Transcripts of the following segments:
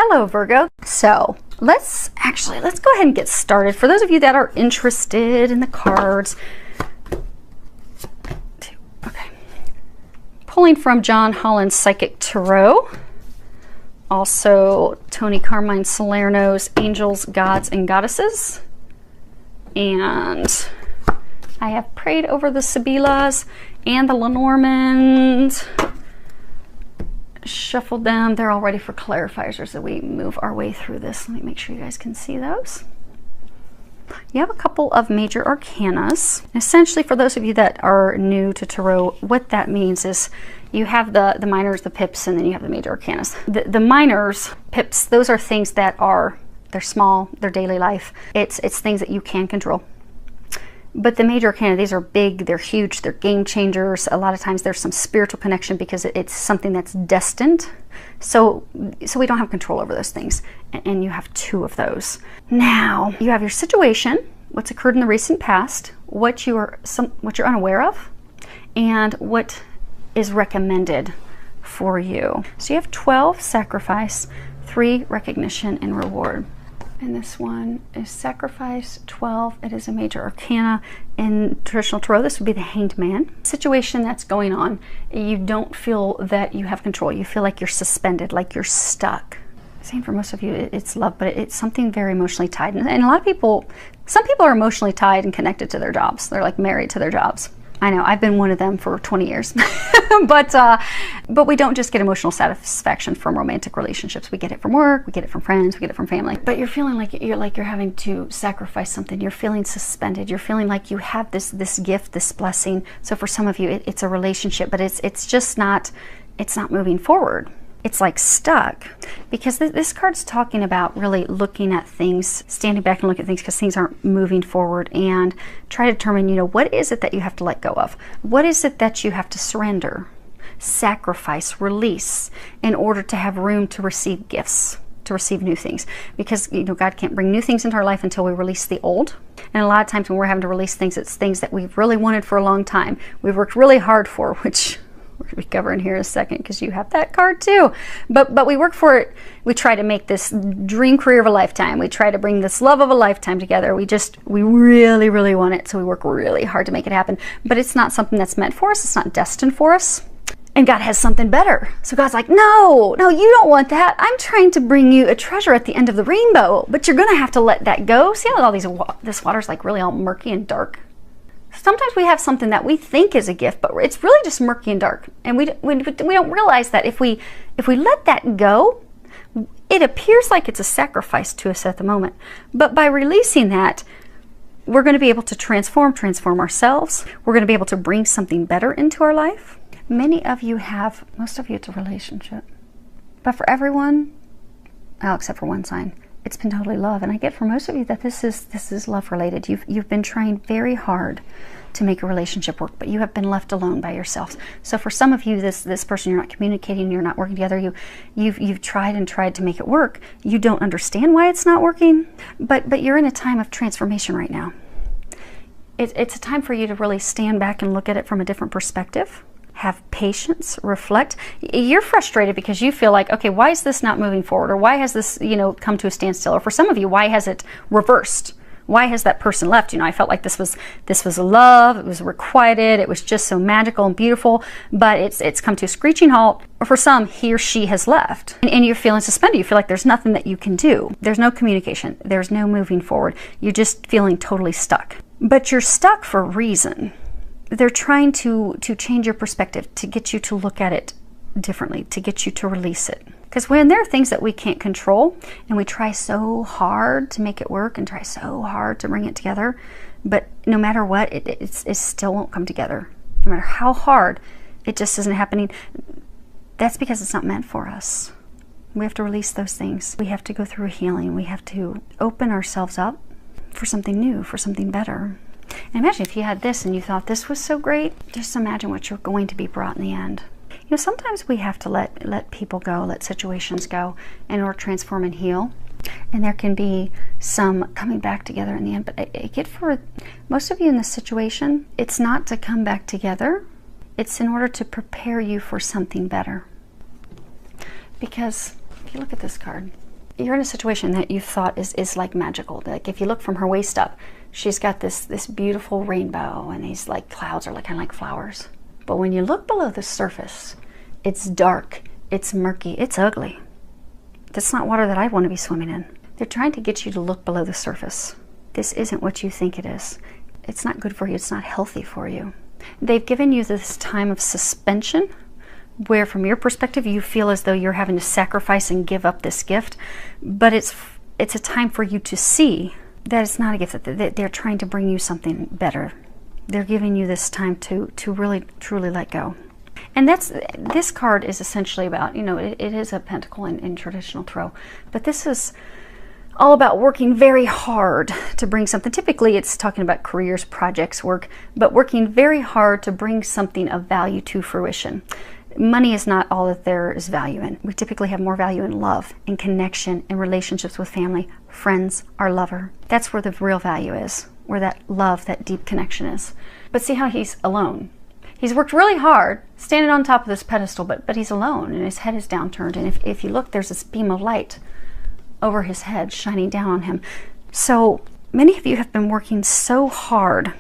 Hello Virgo. So let's go ahead and get started. For those of you that are interested in the cards, okay, pulling from John Holland's Psychic Tarot, also Tony Carmine Salerno's Angels, Gods, and Goddesses, and I have prayed over the Sibillas and the Lenormands, shuffled them. They're all ready for clarifiers as we move our way through this. Let me make sure you guys can see those. You have a couple of major arcanas. Essentially, for those of you that are new to tarot, what that means is you have the minors, the pips, and then you have the major arcanas. The minors, pips, those are things that they're small, they're daily life. It's things that you can control. But the major arcana, these are big, they're huge, they're game changers. A lot of times there's some spiritual connection because it's something that's destined. So we don't have control over those things. And you have two of those. Now, you have your situation, what's occurred in the recent past, what you're unaware of, and what is recommended for you. So you have 12 sacrifice, 3 recognition, and reward. And this one is sacrifice, 12. It is a major arcana. In traditional tarot, this would be the Hanged Man. Situation that's going on, you don't feel that you have control. You feel like you're suspended, like you're stuck. Same for most of you, it's love, but it's something very emotionally tied. And a lot of people, some people are emotionally tied and connected to their jobs. They're like married to their jobs. I know, I've been one of them for 20 years. But we don't just get emotional satisfaction from romantic relationships. We get it from work, we get it from friends, we get it from family. But you're feeling like you're having to sacrifice something. You're feeling suspended. You're feeling like you have this gift, this blessing. So for some of you, it's a relationship, but it's just not, it's not moving forward. It's like stuck, because this card's talking about really looking at things, standing back and look at things because things aren't moving forward, and try to determine, what is it that you have to let go of? What is it that you have to surrender, sacrifice, release in order to have room to receive gifts, to receive new things? Because, God can't bring new things into our life until we release the old. And a lot of times when we're having to release things, it's things that we've really wanted for a long time. We've worked really hard for, which we're going to be covering here in a second because you have that card too. But we work for it. We try to make this dream career of a lifetime. We try to bring this love of a lifetime together. We really, really want it. So we work really hard to make it happen. But it's not something that's meant for us. It's not destined for us. And God has something better. So God's like, no, you don't want that. I'm trying to bring you a treasure at the end of the rainbow. But you're going to have to let that go. See how all this water's like really all murky and dark? Sometimes we have something that we think is a gift, but it's really just murky and dark. And we don't realize that if we let that go, it appears like it's a sacrifice to us at the moment. But by releasing that, we're going to be able to transform ourselves. We're going to be able to bring something better into our life. Many of you have, most of you, it's a relationship. But for everyone, except for one sign, it's been totally love. And I get for most of you that this is love related. You've been trying very hard to make a relationship work, but you have been left alone by yourselves. So for some of you, this person, you're not communicating, you're not working together, you've tried and tried to make it work. You don't understand why it's not working, but you're in a time of transformation right now. It's a time for you to really stand back and look at it from a different perspective. Have patience, reflect. You're frustrated because you feel like, okay, why is this not moving forward? Or why has this, come to a standstill? Or for some of you, why has it reversed? Why has that person left? I felt like this was love, it was requited, it was just so magical and beautiful, but it's come to a screeching halt. Or for some, he or she has left. And you're feeling suspended. You feel like there's nothing that you can do. There's no communication. There's no moving forward. You're just feeling totally stuck. But you're stuck for a reason. They're trying to change your perspective, to get you to look at it differently, to get you to release it. Because when there are things that we can't control, and we try so hard to make it work and try so hard to bring it together, but no matter what, it still won't come together. No matter how hard, it just isn't happening. That's because it's not meant for us. We have to release those things. We have to go through healing. We have to open ourselves up for something new, for something better. And imagine if you had this and you thought this was so great, just imagine what you're going to be brought in the end. Sometimes we have to let people go, let situations go in order to transform and heal. And there can be some coming back together in the end. But I get for most of you in this situation, it's not to come back together. It's in order to prepare you for something better. Because if you look at this card, you're in a situation that you thought is like magical. Like if you look from her waist up, she's got this beautiful rainbow, and these like clouds are like kind of like flowers. But when you look below the surface, it's dark, it's murky, it's ugly. That's not water that I want to be swimming in. They're trying to get you to look below the surface. This isn't what you think it is. It's not good for you. It's not healthy for you. They've given you this time of suspension where from your perspective you feel as though you're having to sacrifice and give up this gift, but it's a time for you to see that it's not a gift, that they're trying to bring you something better. They're giving you this time to really truly let go. And this card is essentially about, it is a pentacle in traditional tarot, but this is all about working very hard to bring something. Typically it's talking about careers, projects, work, but working very hard to bring something of value to fruition. Money is not all that there is value in. We typically have more value in love, in connection, in relationships with family, friends, our lover. That's where the real value is, where that love, that deep connection is. But see how he's alone. He's worked really hard, standing on top of this pedestal, but he's alone, and his head is downturned. And if you look, there's this beam of light over his head shining down on him. So many of you have been working so hard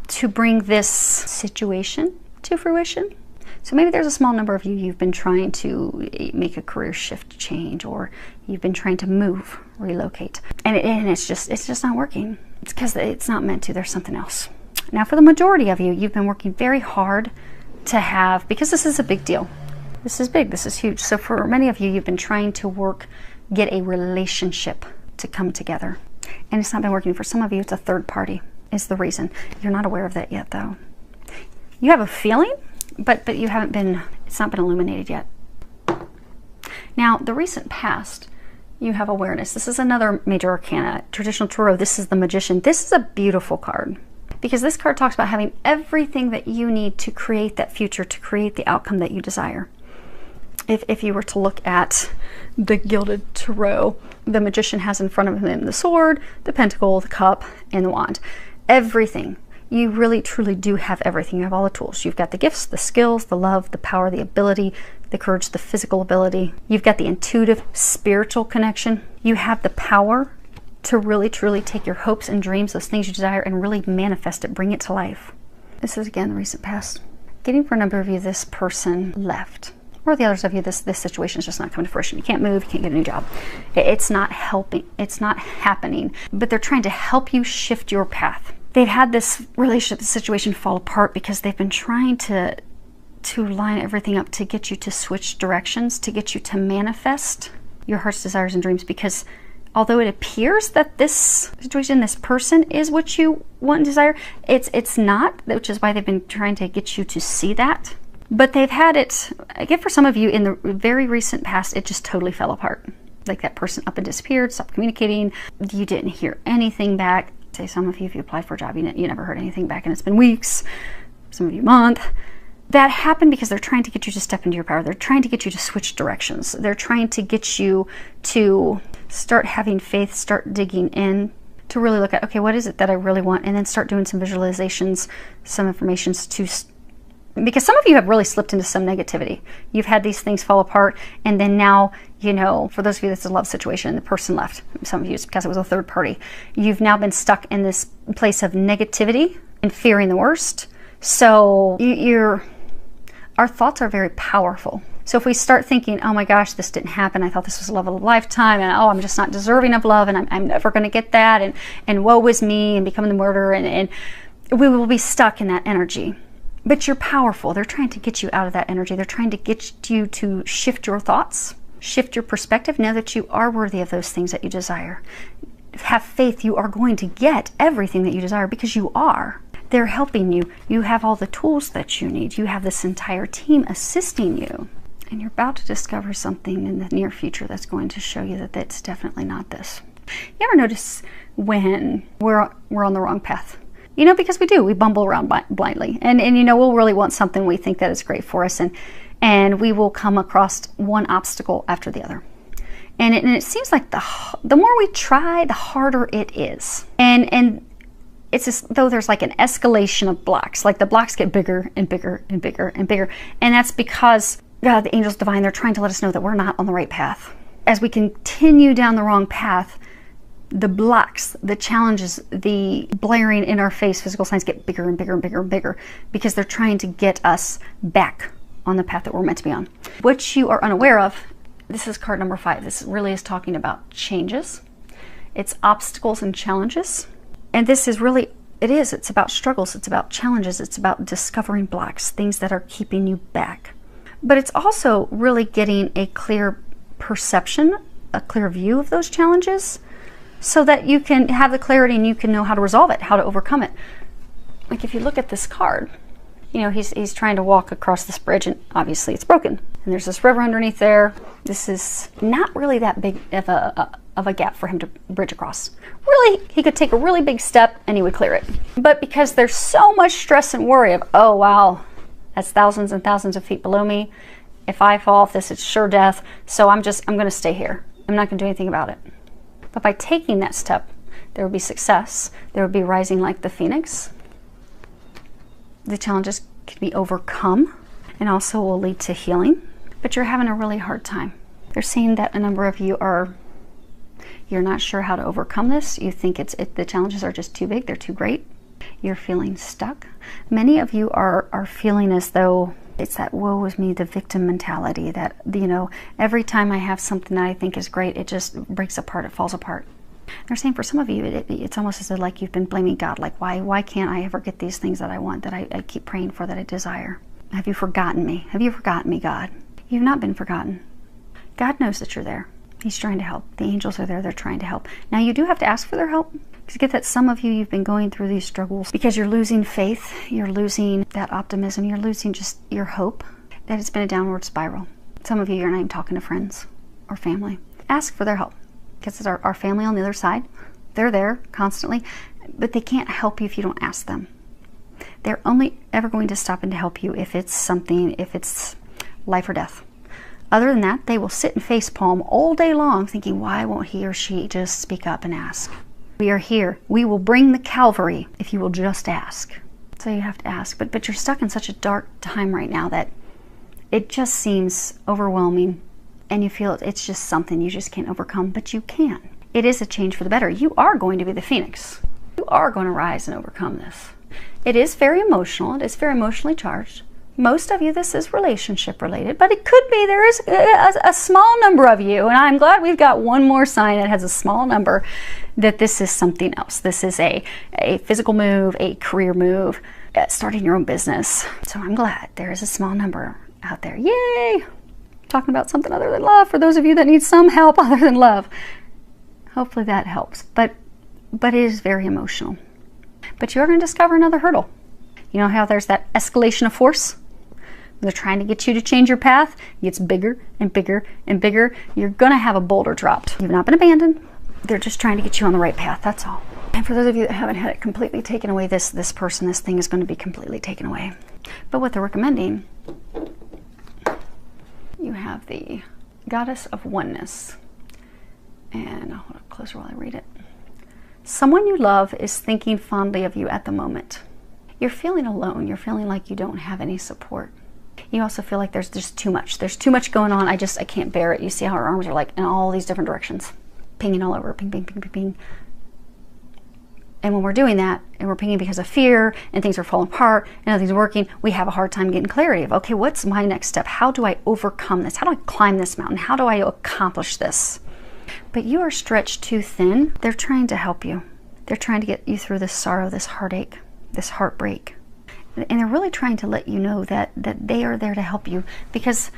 to bring this situation to fruition. So maybe there's a small number of you've been trying to make a career shift change, or you've been trying to move, relocate, and it's just not working. It's because it's not meant to. There's something else. Now for the majority of you, you've been working very hard to have, because this is a big deal. This is big, this is huge. So for many of you, you've been trying to get a relationship to come together. And it's not been working. For some of you, it's a third party is the reason. You're not aware of that yet though. You have a feeling, but you haven't been, it's not been illuminated yet. Now, the recent past, you have awareness. This is another major arcana. Traditional tarot, this is the Magician. This is a beautiful card, because this card talks about having everything that you need to create that future, to create the outcome that you desire. If you were to look at the Gilded Tarot, the Magician has in front of him the sword, the pentacle, the cup, and the wand. Everything. You really truly do have everything. You have all the tools. You've got the gifts, the skills, the love, the power, the ability, the courage, the physical ability. You've got the intuitive, spiritual connection. You have the power to really truly take your hopes and dreams, those things you desire, and really manifest it, bring it to life. This is again the recent past. Getting for a number of you, this person left. Or the others of you, this situation is just not coming to fruition. You can't move, you can't get a new job. It's not helping, it's not happening, but they're trying to help you shift your path. They've had this relationship, this situation fall apart because they've been trying to line everything up to get you to switch directions, to get you to manifest your heart's desires and dreams, because although it appears that this situation, this person is what you want and desire, it's not, which is why they've been trying to get you to see that. But they've had it, again, for some of you in the very recent past, it just totally fell apart. Like that person up and disappeared, stopped communicating. You didn't hear anything back. Say some of you, if you applied for a job, you never heard anything back, and it's been weeks, some of you a month. That happened because they're trying to get you to step into your power. They're trying to get you to switch directions. They're trying to get you to start having faith, start digging in, to really look at, okay, what is it that I really want? And then start doing some visualizations, some informations because some of you have really slipped into some negativity. You've had these things fall apart, and then now, for those of you that's a love situation and the person left, some of you it's because it was a third party, you've now been stuck in this place of negativity and fearing the worst. So our thoughts are very powerful. So if we start thinking, oh my gosh, this didn't happen, I thought this was love of a lifetime, and oh, I'm just not deserving of love, and I'm never going to get that, and woe is me, and becoming the murderer, and we will be stuck in that energy. But you're powerful. They're trying to get you out of that energy. They're trying to get you to shift your thoughts, shift your perspective. Know that you are worthy of those things that you desire. Have faith. You are going to get everything that you desire, because you are. They're helping you. You have all the tools that you need. You have this entire team assisting you. And you're about to discover something in the near future that's going to show you that that's definitely not this. You ever notice when we're on the wrong path? Because we bumble around blindly, and we'll really want something we think that is great for us, and we will come across one obstacle after the other, and it seems like the more we try, the harder it is, and it's as though there's like an escalation of blocks. Like the blocks get bigger and bigger and bigger and bigger, and that's because God, the angels divine, they're trying to let us know that we're not on the right path. as we continue down the wrong path, the blocks, the challenges, the blaring in our face physical signs get bigger and bigger and bigger and bigger, because they're trying to get us back on the path that we're meant to be on. What you are unaware of, this is card number 5. This really is talking about changes. It's obstacles and challenges. And this is really, it's about struggles, it's about challenges, it's about discovering blocks, things that are keeping you back. But it's also really getting a clear perception, a clear view of those challenges, so that you can have the clarity and you can know how to resolve it, how to overcome it. Like if you look at this card, you know, he's trying to walk across this bridge, and obviously it's broken. And there's this river underneath there. This is not really that big of a gap for him to bridge across. Really, he could take a really big step and he would clear it. But because there's so much stress and worry of, oh wow, that's thousands and thousands of feet below me. If I fall off this, it's sure death. So I'm going to stay here. I'm not going to do anything about it. But by taking that step, there will be success. There will be rising like the phoenix. The challenges can be overcome and also will lead to healing. But you're having a really hard time. They're saying that a number of you you're not sure how to overcome this. You think the challenges are just too big. They're too great. You're feeling stuck. Many of you are feeling as though it's that woe is me, the victim mentality, that, you know, every time I have something that I think is great, it just breaks apart, it falls apart. They're saying for some of you, it's almost as though like you've been blaming God, like why can't I ever get these things that I want, that I keep praying for, that I desire? Have you forgotten me? Have you forgotten me, God? You've not been forgotten. God knows that you're there. He's trying to help. The angels are there, they're trying to help. Now you do have to ask for their help. Because get that some of you've been going through these struggles because you're losing faith, you're losing that optimism, you're losing just your hope, that it's been a downward spiral. Some of you're not even talking to friends or family. Ask for their help, because it's our family on the other side. They're there constantly, but they can't help you if you don't ask them. They're only ever going to stop in to help you if it's life or death. Other than that, they will sit and facepalm all day long thinking, why won't he or she just speak up and ask? We are here. We will bring the Calvary if you will just ask. So you have to ask. But you're stuck in such a dark time right now that it just seems overwhelming, and you feel it's just something you just can't overcome, but you can. It is a change for the better. You are going to be the phoenix. You are going to rise and overcome this. It is very emotional. It is very emotionally charged. Most of you, this is relationship related, but it could be there is a small number of you, and I'm glad we've got one more sign that has a small number, that this is something else. This is a physical move, a career move, starting your own business. So I'm glad there is a small number out there. Yay! Talking about something other than love for those of you that need some help other than love. Hopefully that helps, but it is very emotional. But you are going to discover another hurdle. You know how there's that escalation of force? They're trying to get you to change your path. It gets bigger and bigger and bigger. You're going to have a boulder dropped. You've not been abandoned. They're just trying to get you on the right path. That's all. And for those of you that haven't had it completely taken away, this person, this thing is going to be completely taken away. But what they're recommending, you have the Goddess of Oneness. And I'll hold it closer while I read it. Someone you love is thinking fondly of you at the moment. You're feeling alone. You're feeling like you don't have any support. You also feel like there's just too much. There's too much going on. I can't bear it. You see how her arms are like in all these different directions, pinging all over, ping, ping, ping, ping, ping. And when we're doing that, and we're pinging because of fear, and things are falling apart, and nothing's working, we have a hard time getting clarity of, okay, what's my next step? How do I overcome this? How do I climb this mountain? How do I accomplish this? But you are stretched too thin. They're trying to help you. They're trying to get you through this sorrow, this heartache, this heartbreak. And they're really trying to let you know that they are there to help you, because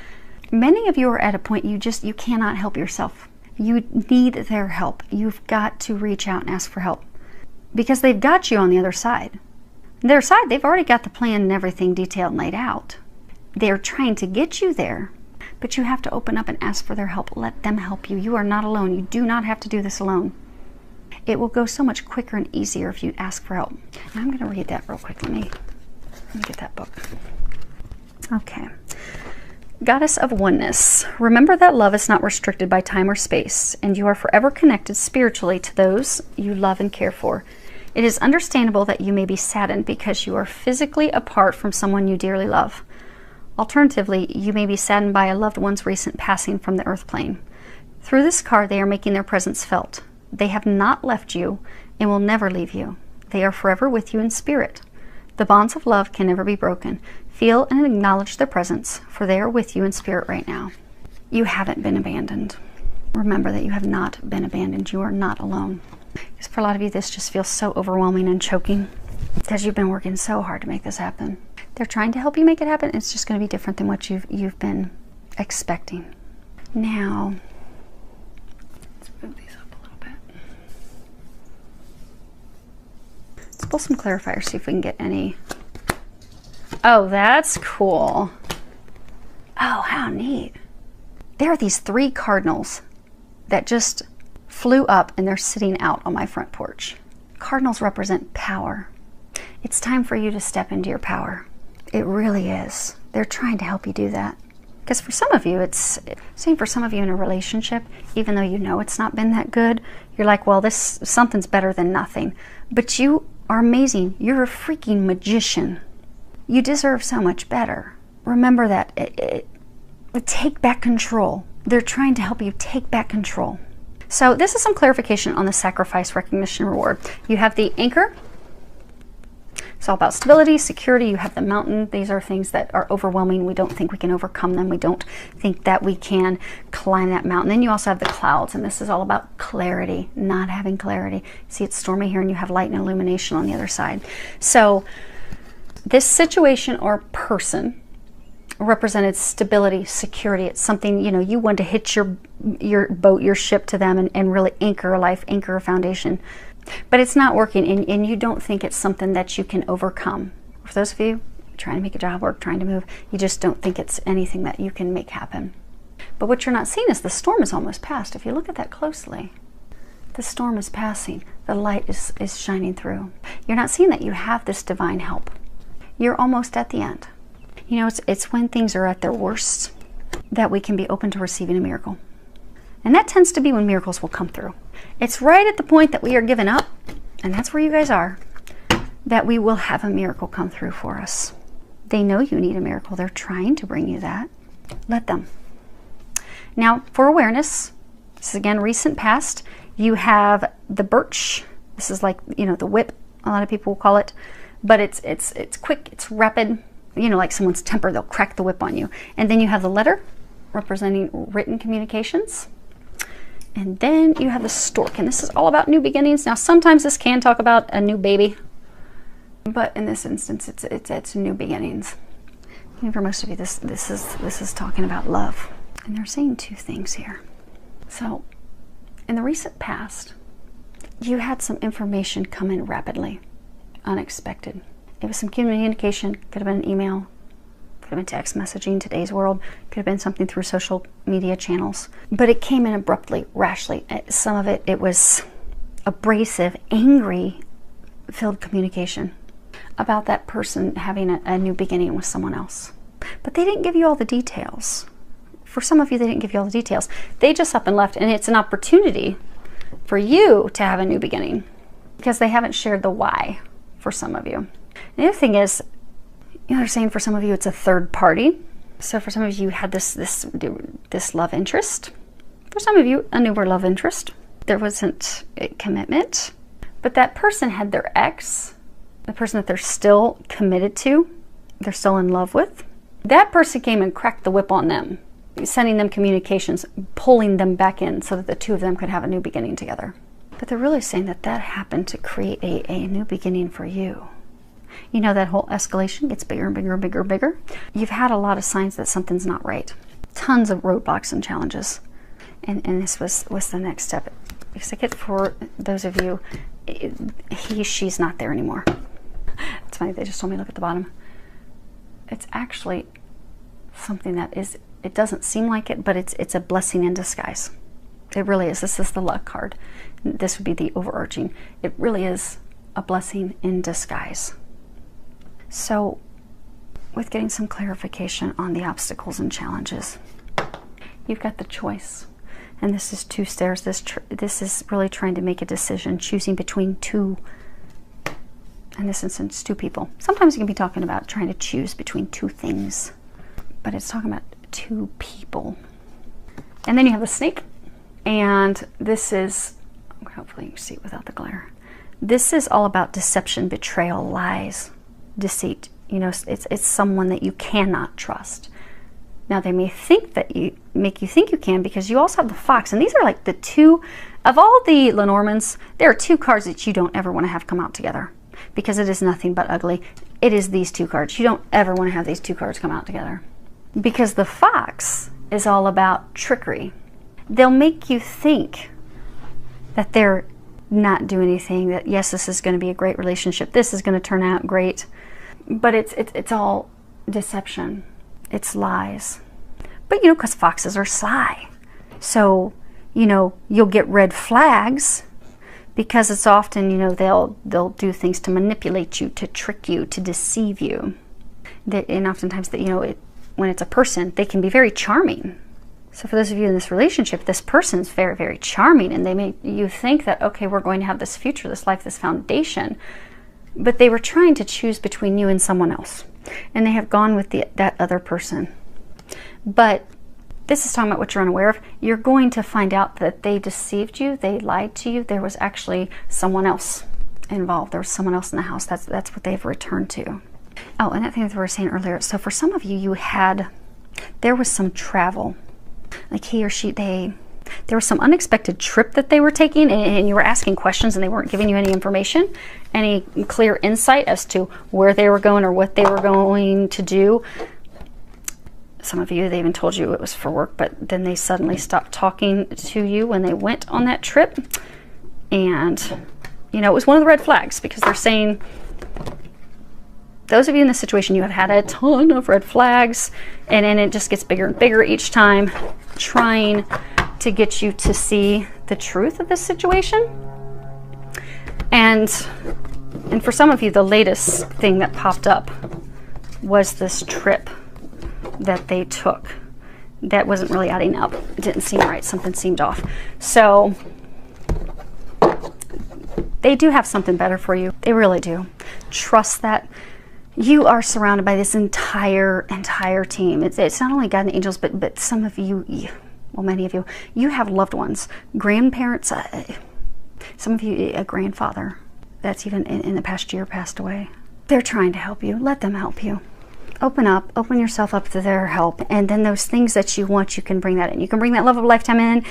many of you are at a point you cannot help yourself. You need their help. You've got to reach out and ask for help, because they've got you on the other side. On their side, they've already got the plan and everything detailed and laid out. They're trying to get you there, but you have to open up and ask for their help. Let them help you. You are not alone. You do not have to do this alone. It will go so much quicker and easier if you ask for help. And I'm going to read that real quick. Let me get that book. Okay. Goddess of Oneness. Remember that love is not restricted by time or space, and you are forever connected spiritually to those you love and care for. It is understandable that you may be saddened because you are physically apart from someone you dearly love. Alternatively, you may be saddened by a loved one's recent passing from the earth plane. Through this card, they are making their presence felt. They have not left you and will never leave you. They are forever with you in spirit. The bonds of love can never be broken. Feel and acknowledge their presence, for they are with you in spirit right now. You haven't been abandoned. Remember that you have not been abandoned. You are not alone. Because for a lot of you, this just feels so overwhelming and choking because you've been working so hard to make this happen. They're trying to help you make it happen. It's just going to be different than what you've been expecting. Now, let's move these up a little bit. Let's pull some clarifiers, see if we can get any. Oh, that's cool. Oh, how neat. There are these 3 cardinals that just flew up and they're sitting out on my front porch. Cardinals represent power. It's time for you to step into your power. It really is. They're trying to help you do that. Because for some of you, it's saying for some of you in a relationship, even though you know it's not been that good, you're like, well, something's better than nothing. But you are amazing. You're a freaking magician. You deserve so much better. Remember that. Take back control. They're trying to help you take back control. So this is some clarification on the sacrifice, recognition, reward. You have the anchor. It's all about stability, security. You have the mountain. These are things that are overwhelming. We don't think we can overcome them. We don't think that we can climb that mountain. Then you also have the clouds, and this is all about clarity, not having clarity. See, it's stormy here, and you have light and illumination on the other side. So this situation or person represented stability, security. It's something, you want to hitch your boat, your ship to them and really anchor a life, anchor a foundation. But it's not working, and you don't think it's something that you can overcome. For those of you trying to make a job work, trying to move, you just don't think it's anything that you can make happen. But what you're not seeing is the storm is almost past. If you look at that closely, the storm is passing. The light is shining through. You're not seeing that you have this divine help. You're almost at the end. It's when things are at their worst that we can be open to receiving a miracle. And that tends to be when miracles will come through. It's right at the point that we are giving up, and that's where you guys are, that we will have a miracle come through for us. They know you need a miracle. They're trying to bring you that. Let them. Now, for awareness, this is again recent past, you have the birch. This is like, the whip, a lot of people will call it. But it's quick, it's rapid. Like someone's temper, they'll crack the whip on you. And then you have the letter, representing written communications. And then you have the stork, and this is all about new beginnings. Now, sometimes this can talk about a new baby, but in this instance, it's new beginnings. And for most of you, this is talking about love. And they're saying 2 things here. So, in the recent past, you had some information come in rapidly, unexpected. It was some communication, could have been an email, could have been text messaging, today's world, could have been something through social media channels. But it came in abruptly, rashly. Some of it was abrasive, angry-filled communication about that person having a new beginning with someone else. But they didn't give you all the details. For some of you, they didn't give you all the details. They just up and left, and it's an opportunity for you to have a new beginning because they haven't shared the why for some of you. The other thing is, they're saying for some of you it's a third party. So for some of you had this love interest. For some of you, a newer love interest. There wasn't a commitment, but that person had their ex, the person that they're still committed to, they're still in love with. That person came and cracked the whip on them, sending them communications, pulling them back in so that the 2 of them could have a new beginning together. But they're really saying that happened to create a new beginning for you. That whole escalation gets bigger and bigger and bigger and bigger. You've had a lot of signs that something's not right. Tons of roadblocks and challenges. And this was the next step. Because I get for those of you, she's not there anymore. It's funny, they just told me look at the bottom. It's actually something that is, it doesn't seem like it, but it's a blessing in disguise. It really is. This is the luck card. This would be the overarching. It really is a blessing in disguise. So, with getting some clarification on the obstacles and challenges, you've got the choice. And this is 2 stairs. This is really trying to make a decision, choosing between 2, in this instance, 2 people. Sometimes you can be talking about trying to choose between 2 things, but it's talking about 2 people. And then you have the snake. And this is, hopefully you can see it without the glare. This is all about deception, betrayal, lies, deceit. You know, it's someone that you cannot trust. Now they may think that make you think you can, because you also have the Fox, and these are like the two of all the Lenormands. There are two cards that you don't ever want to have come out together, because it is nothing but ugly. It is these two cards. You don't ever want to have these two cards come out together, because the Fox is all about trickery. They'll make you think that they're not doing anything, that yes, this is going to be a great relationship, this is going to turn out great, but it's all deception. It's lies. But you know, because foxes are sly, so you know you'll get red flags, because it's often, you know, they'll do things to manipulate you, to trick you, to deceive you. And oftentimes, that, you know, when it's a person, they can be very charming. So for those of you in this relationship, this person is very, very charming, and they make you think that, okay, we're going to have this future, this life, this foundation. But they were trying to choose between you and someone else, and they have gone with that other person. But this is talking about what you're unaware of. You're going to find out that they deceived you, they lied to you. There was actually someone else involved. There was someone else in the house. That's what they've returned to. Oh, and that thing that we were saying earlier. So for some of you, there was some travel. Like he or she, there was some unexpected trip that they were taking, and you were asking questions and they weren't giving you any information, any clear insight as to where they were going or what they were going to do. Some of you, they even told you it was for work, but then they suddenly stopped talking to you when they went on that trip. And, you know, it was one of the red flags, because they're saying, those of you in this situation, you have had a ton of red flags, and then it just gets bigger and bigger each time, trying to get you to see the truth of this situation. And for some of you, the latest thing that popped up was this trip that they took that wasn't really adding up. It didn't seem right. Something seemed off. So they do have something better for you. They really do. Trust that. You are surrounded by this entire team. It's not only God and angels, but some of you, well, many of you, you have loved ones, grandparents, some of you, a grandfather that's even in the past year passed away. They're trying to help you. Let them help you. Open up, open yourself up to their help, and then those things that you want, you can bring that in. You can bring that love of a lifetime in.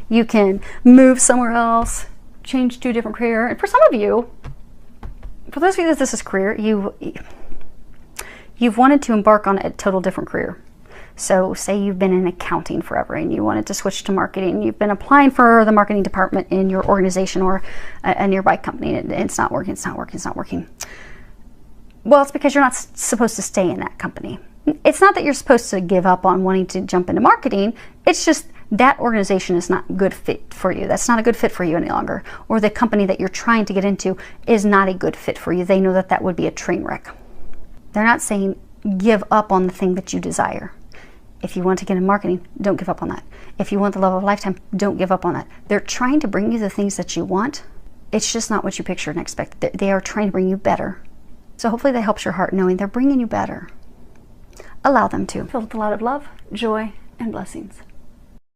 You can move somewhere else, change to a different career. And for some of you, for those of you that this is career, you've wanted to embark on a total different career. So say you've been in accounting forever and you wanted to switch to marketing. You've been applying for the marketing department in your organization or a nearby company, and it's not working, it's not working, it's not working. Well, it's because you're not supposed to stay in that company. It's not that you're supposed to give up on wanting to jump into marketing. It's just that organization is not a good fit for you. That's not a good fit for you any longer. Or the company that you're trying to get into is not a good fit for you. They know that that would be a train wreck. They're not saying give up on the thing that you desire. If you want to get in marketing, don't give up on that. If you want the love of a lifetime, don't give up on that. They're trying to bring you the things that you want. It's just not what you pictured and expected. They are trying to bring you better. So hopefully that helps your heart, knowing they're bringing you better. Allow them to. Filled with a lot of love, joy, and blessings.